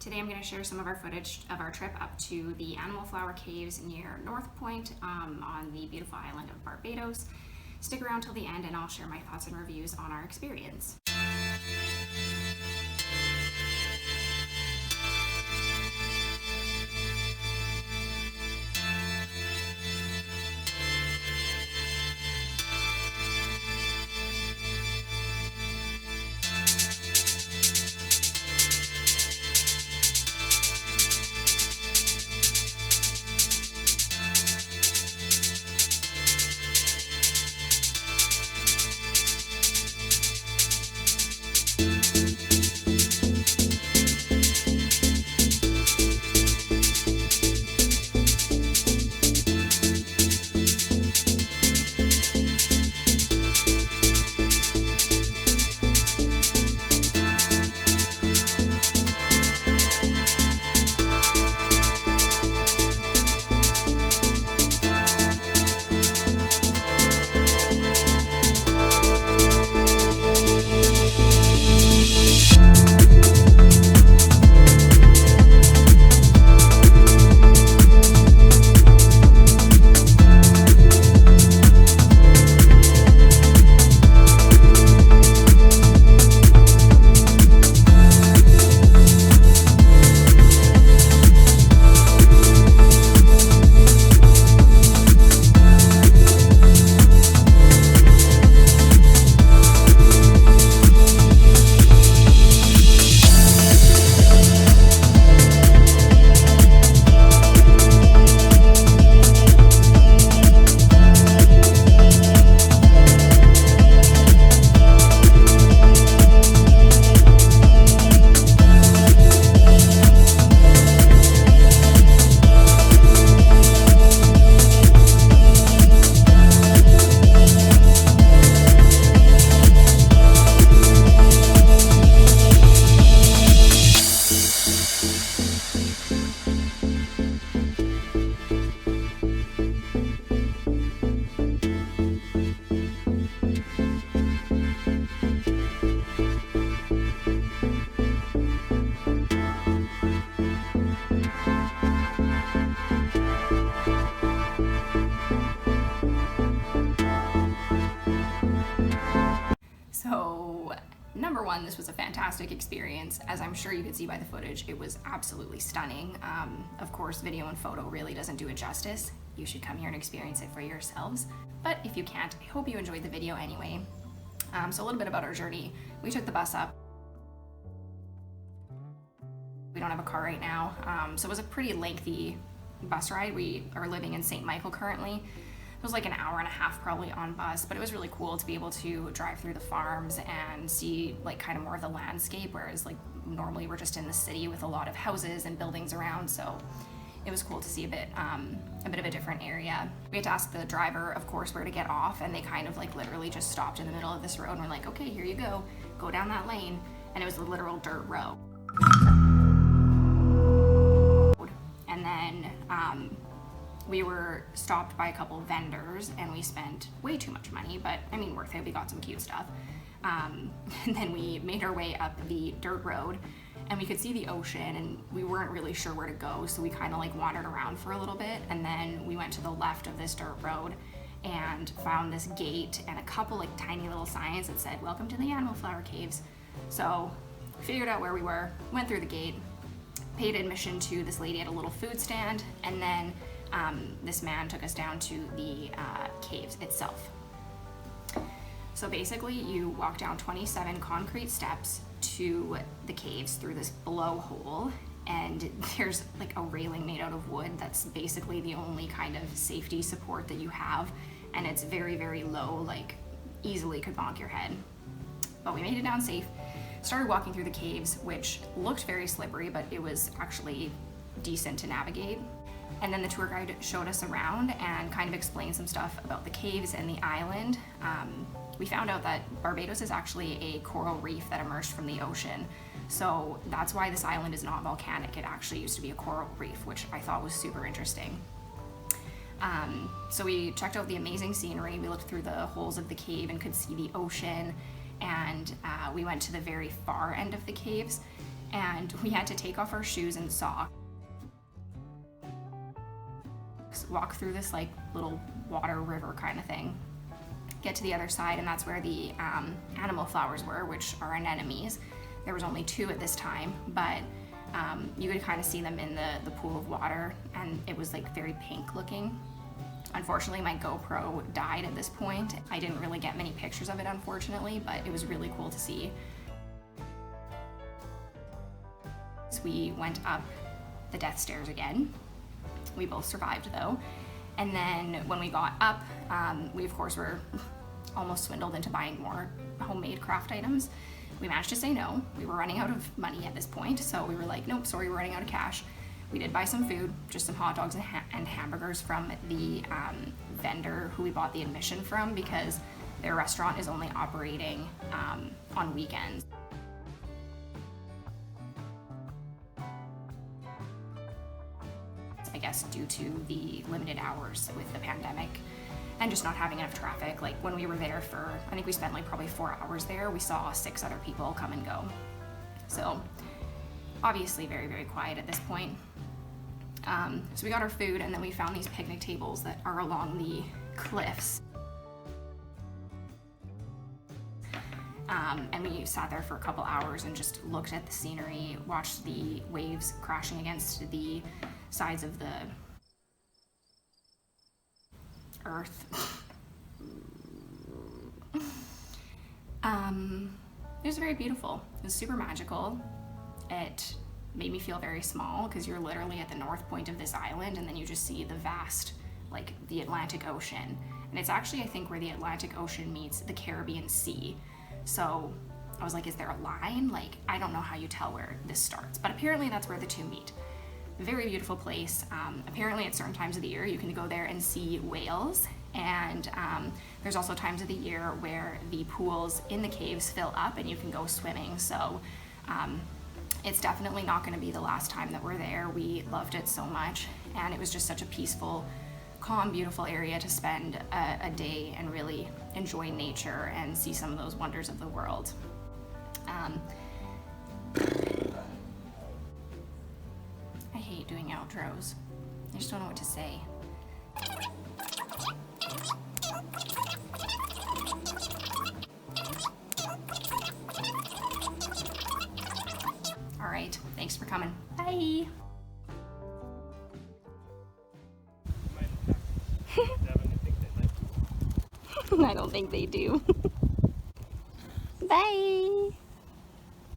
Today I'm going to share some of our footage of our trip up to the animal flower caves near North Point on the beautiful island of Barbados. Stick around till the end and I'll share my thoughts and reviews on our experience. So, number one, this was a fantastic experience. As I'm sure you could see by the footage, it was absolutely stunning. Of course, video and photo really doesn't do it justice. You should come here and experience it for yourselves. But if you can't, I hope you enjoyed the video anyway. So a little bit about our journey. We took the bus up. We don't have a car right now, so it was a pretty lengthy bus ride. We are living in St. Michael currently. It was like an hour and a half probably on bus, but it was really cool to be able to drive through the farms and see like kind of more of the landscape, whereas like normally we're just in the city with a lot of houses and buildings around, so it was cool to see a bit of a different area. We had to ask the driver, of course, where to get off, and they kind of like literally just stopped in the middle of this road and we're like, okay, here you go down that lane, and it was a literal dirt road. And then we were stopped by a couple of vendors and we spent way too much money, but I mean worth it. We got some cute stuff. And then we made our way up the dirt road and we could see the ocean and we weren't really sure where to go, so we kind of like wandered around for a little bit, and then we went to the left of this dirt road and found this gate and a couple like tiny little signs that said welcome to the animal flower caves. So figured out where we were, went through the gate, paid admission to this lady at a little food stand, and then this man took us down to the caves itself. So basically you walk down 27 concrete steps to the caves through this blowhole, and there's like a railing made out of wood that's basically the only kind of safety support that you have, and it's very, very low, like easily could bonk your head. But we made it down safe, started walking through the caves, which looked very slippery, but it was actually decent to navigate. And then the tour guide showed us around and kind of explained some stuff about the caves and the island. We found out that Barbados is actually a coral reef that emerged from the ocean. So that's why this island is not volcanic. It actually used to be a coral reef, which I thought was super interesting. So we checked out the amazing scenery. We looked through the holes of the cave and could see the ocean. And we went to the very far end of the caves. and we had to take off our shoes and socks, walk through this like little water river kind of thing, get to the other side, and that's where the animal flowers were, which are anemones. There was only 2 at this time, but you could kind of see them in the pool of water, and it was like very pink looking. Unfortunately, my GoPro died at this point. I didn't really get many pictures of it, unfortunately, but it was really cool to see. So we went up the death stairs again. We both survived though. And then when we got up, we of course were almost swindled into buying more homemade craft items. We managed to say no. We were running out of money at this point, so we were like, nope, sorry, we're running out of cash. We did buy some food, just some hot dogs and hamburgers from the vendor who we bought the admission from, because their restaurant is only operating on weekends. I guess due to the limited hours with the pandemic and just not having enough traffic. Like when we were there for, I think we spent like probably 4 hours there, we saw 6 other people come and go. So obviously very, very quiet at this point. So we got our food, and then we found these picnic tables that are along the cliffs. And we sat there for a couple hours and just looked at the scenery, watched the waves crashing against the sides of the earth. It was very beautiful. It was super magical. It made me feel very small because you're literally at the north point of this island, and then you just see the vast, like the Atlantic Ocean. And it's actually, I think, where the Atlantic Ocean meets the Caribbean Sea. So I was like, is there a line? Like, I don't know how you tell where this starts, but apparently that's where the 2 meet. Very beautiful place. Apparently at certain times of the year you can go there and see whales, and there's also times of the year where the pools in the caves fill up and you can go swimming. So it's definitely not going to be the last time that we're there. We loved it so much, and it was just such a peaceful, calm, beautiful area to spend a day and really enjoy nature and see some of those wonders of the world. I hate doing outros. I just don't know what to say. All right, thanks for coming. Bye. I don't think they do. Bye.